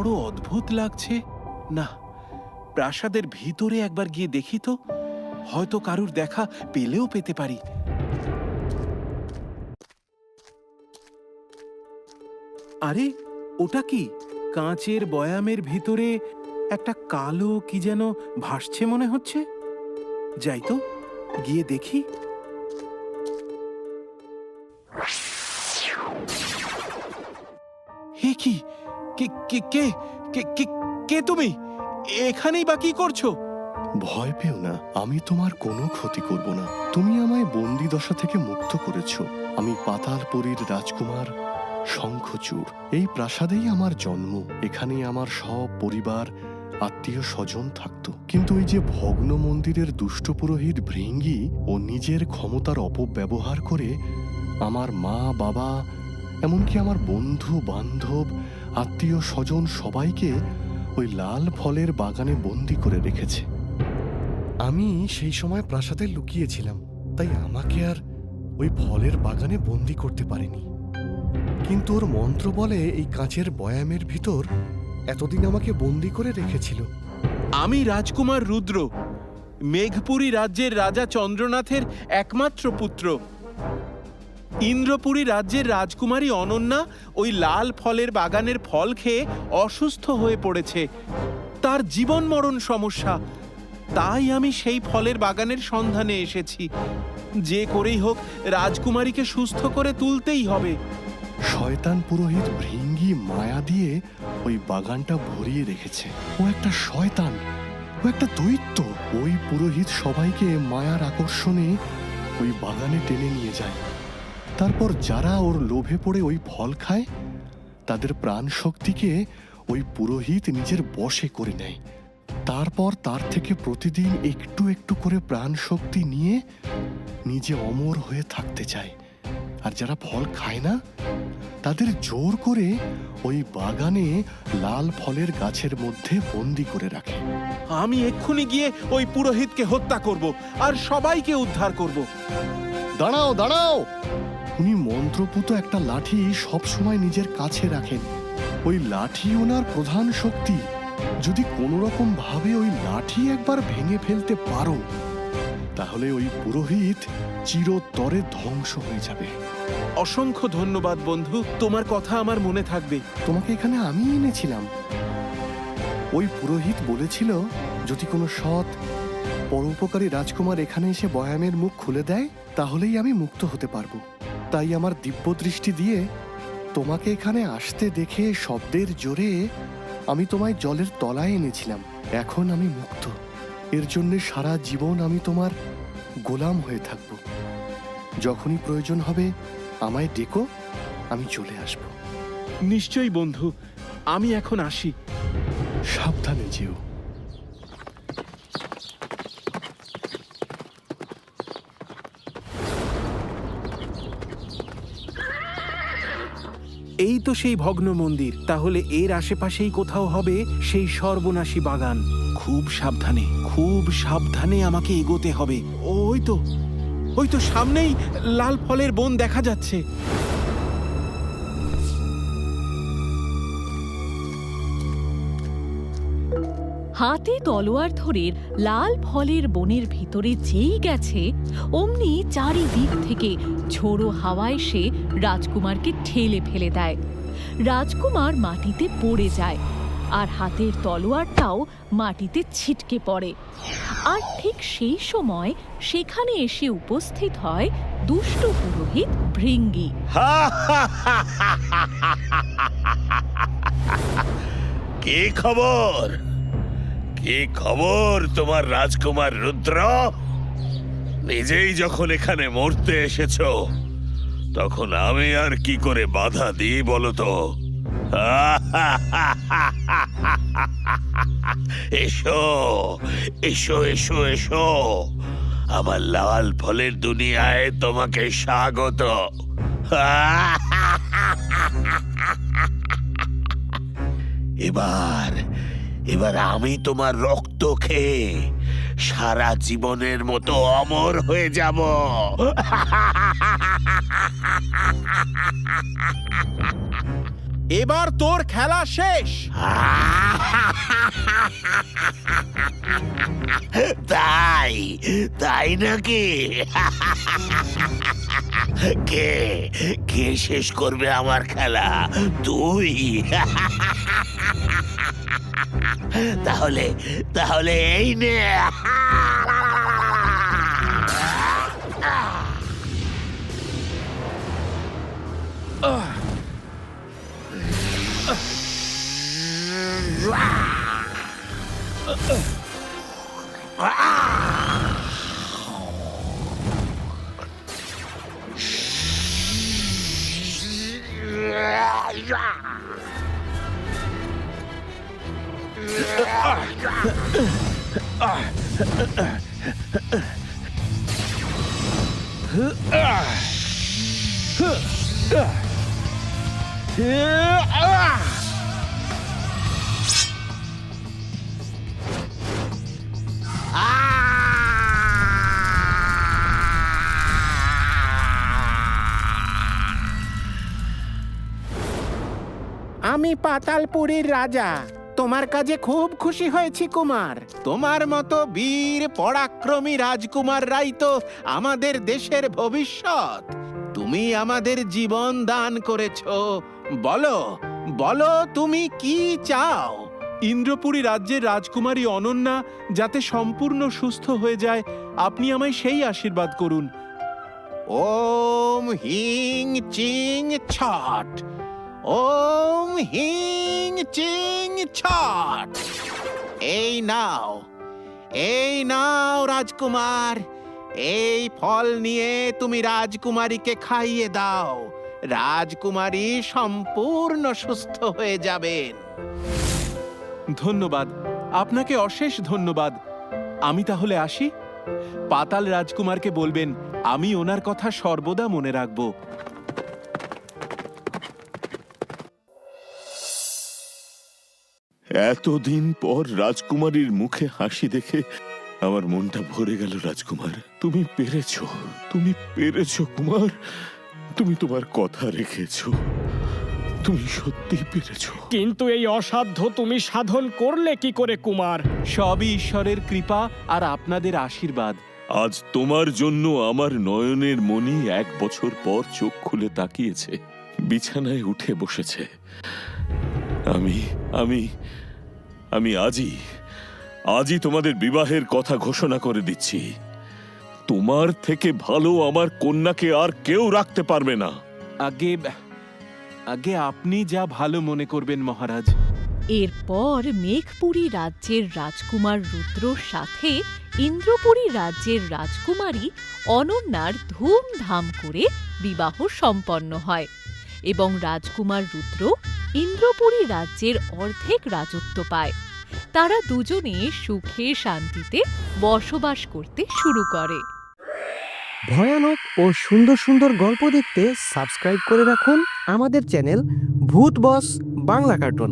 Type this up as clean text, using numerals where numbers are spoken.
বড় অদ্ভুত লাগছে। না, প্রাসাদের ভিতরে একবার গিয়ে দেখি তো, হয়তো কারুর দেখা পেলেও পেতে পারি। আরে, ওটা কি? কাঁচের বয়ামের ভিতরে একটা কালো কি যেন ভাসছে মনে হচ্ছে। যাই তো, গিয়ে দেখি। হে কি? কে কে কে কে কে কে তুমি? এখানেই বা কি করছো? ভয় পেও না, আমি তোমার কোনো ক্ষতি করব না। তুমি আমায় বন্দি দশা থেকে মুক্ত করেছো। আমি পাতালপুরীর রাজকুমার শঙ্খচূড়। এই প্রাসাদেই আমার জন্ম। এখানে আমার সব পরিবার, আত্মীয় স্বজন থাকতো। কিন্তু ওই যে ভগ্ন মন্দিরের দুষ্ট পুরোহিত ভৃঙ্গি ও নিজের ক্ষমতার অপব্যবহার করে আমার মা, বাবা, এমনকি আমার বন্ধু বান্ধব, আত্মীয় স্বজন সবাইকে ওই লাল ফলের বাগানে বন্দি করে রেখেছে। আমি সেই সময় প্রাসাদে লুকিয়েছিলাম, তাই আমাকে আর ওই ফলের বাগানে বন্দি করতে পারেনি। কিন্তু ওর মন্ত্র বলে এই কাঁচের বয়ামের ভিতর এতদিন আমাকে বন্দি করে রেখেছিল। আমি রাজকুমার রুদ্র, মেঘপুরী রাজ্যের রাজা চন্দ্রনাথের একমাত্র পুত্র। ইন্দ্রপুরী রাজ্যের রাজকুমারী অনন্যা ওই লাল ফলের বাগানের ফল খেয়ে অসুস্থ হয়ে পড়েছে। তার জীবন মরণ সমস্যা। তাই আমি সেই ফলের বাগানের সন্ধানে এসেছি। যে করেই হোক রাজকুমারীকে সুস্থ করে তুলতেই হবে। শয়তান পুরোহিত ভৃঙ্গি মায়া দিয়ে ওই বাগানটা ভরিয়ে রেখেছে। ও একটা শয়তান, ও একটা দৈত্য। ওই পুরোহিত সবাইকে মায়ার আকর্ষণে ওই বাগানে টেনে নিয়ে যায়। তারপর যারা ওর লোভে পড়ে ওই ফল খায়, তাদের প্রাণ শক্তিকে ওই পুরোহিত নিজের বশে করে নেয়। তারপর তার থেকে প্রতিদিন একটু একটু করে প্রাণ শক্তি নিয়ে নিজে অমর হয়ে থাকতে চায়। আর যারা ফল খায় না, তাদের জোর করে ওই বাগানে লাল ফলের গাছের মধ্যে বন্দি করে রাখে। আমি এক্ষুনি গিয়ে ওই পুরোহিতকে হত্যা করব আর সবাইকে উদ্ধার করব। দাঁড়াও দাঁড়াও! উনি মন্ত্রপুত একটা লাঠি সব সময় নিজের কাছে রাখেন। ওই লাঠি ওনার প্রধান শক্তি। যদি কোনো রকম ভাবে ওই লাঠি একবার ভেঙে ফেলতে পারো, তাহলে ওই পুরোহিত চিরতরে ধ্বংস হয়ে যাবে। অসংখ্য ধন্যবাদ বন্ধু, তোমার কথা আমার মনে থাকবে। তোমাকে এখানে আমি এনেছিলাম। ওই পুরোহিত বলেছিল যদি কোনো সৎ পরোপকারী রাজকুমার এখানে এসে বয়ামের মুখ খুলে দেয়, তাহলেই আমি মুক্ত হতে পারবো। তাই আমার দিব্য দৃষ্টি দিয়ে তোমাকে এখানে আসতে দেখে শব্দের জোরে আমি তোমায় জলের তলায় এনেছিলাম। এখন আমি মুক্ত। এর জন্য সারা জীবন আমি তোমার গোলাম হয়ে থাকব। যখনই প্রয়োজন হবে আমায় ডেকো, আমি চলে আসব। নিশ্চয়ই বন্ধু, আমি এখন আসি। সাবধানে যেও। এই তো সেই ভগ্ন মন্দির। তাহলে এর আশেপাশেই কোথাও হবে সেই সর্বনাশী বাগান। খুব সাবধানে আমাকে এগোতে হবে। ওই তো সামনেই লাল ফলের বন দেখা যাচ্ছে। হাতে তলোয়ার ধরে লাল ফলের বনের ভিতরে যেই গেছে, অমনি চারিদিক থেকে ঝোড়ো হাওয়া এসে রাজকুমারকে ঠেলে ফেলে দেয়। রাজকুমার মাটিতে পড়ে যায় আর হাতের তলোয়ারটাও মাটিতে ছিটকে পড়ে। আর ঠিক সেই সময় সেখানে এসে উপস্থিত হয় দুষ্ট পুরোহিত ভৃঙ্গি। কি খবর? কি খবর তোমার রাজকুমার রুদ্র? নিজেই যখন এখানে মরতে এসেছো, তখন আমি আর কি করে বাধা দিই বলো তো? এসো এসো এসো এসো, আমার লাল ফলের দুনিয়ায় তোমাকে স্বাগত। এবার আমি তোমার রক্ত খেয়ে সারা জীবনের মতো অমর হয়ে যাব। এবার তোর খেলা শেষ। তাই তাই নাকি? কে কে শেষ করবে আমার খেলা? তুই? তাহলে তাহলে এই নে। আমি পাতালপুরীর রাজা। তোমার কাজে খুব খুশি হয়েছি কুমার। তোমার মতো বীর পরাক্রমী রাজকুমাররাই তো আমাদের দেশের ভবিষ্যৎ। তুমি আমাদের জীবন দান করেছো। বলো বলো তুমি কি চাও? ইন্দ্রপুরী রাজ্যের রাজকুমারী অনন্যা যাতে সম্পূর্ণ সুস্থ হয়ে যায়, আপনি আমায় সেই আশীর্বাদ করুন। ওম হিং চিং ছট, ওম হিং চিং ছট। এই নাও রাজকুমার, এই ফল নিয়ে তুমি রাজকুমারীকে খাইয়ে দাও। রাজকুমারী সম্পূর্ণ সুস্থ হয়ে যাবেন। ধন্যবাদ, আপনাকে অশেষ ধন্যবাদ। আমি তাহলে আসি। পাতাল রাজকুমারকে বলবেন আমি ওনার কথা সর্বদা মনে রাখব। এতদিন পর রাজকুমারীর মুখে হাসি দেখে আমার মনটা ভরে গেল। রাজকুমার, তুমি পেরেছো কুমার। তুমি তোমার কথা রেখেছো। তুমি সত্যি পেরেছো। কিন্তু এই অসাধ্য তুমি সাধন করলে কি করে কুমার? সবই ঈশ্বরের কৃপা আর আপনাদের আশীর্বাদ। আজ তোমার জন্য আমার নয়নের মণি 1 বছর পর চোখ খুলে তাকিয়েছে, বিছানায় উঠে বসেছে। আমি আমি আমি আজই তোমাদের বিবাহের কথা ঘোষণা করে দিচ্ছি। তোমার থেকে ভালো আমার কন্যাকে আর কেউ রাখতে পারবে না। আগে আপনি যা ভালো মনে করবেন মহারাজ। এরপর মেঘপুরী রাজ্যের রাজকুমার রুদ্রর সাথে ইন্দ্রপুরী রাজ্যের রাজকুমারী অনন্যার ধুমধাম করে বিবাহ সম্পন্ন হয় এবং রাজকুমার রুদ্র ইন্দ্রপুরী রাজ্যের অর্ধেক রাজত্ব পায়। তারা দুজনে সুখে শান্তিতে বসবাস করতে শুরু করে। ভয়ানক ও সুন্দর সুন্দর গল্প দেখতে সাবস্ক্রাইব করে রাখুন আমাদের চ্যানেল ভূত বস বাংলা কার্টুন।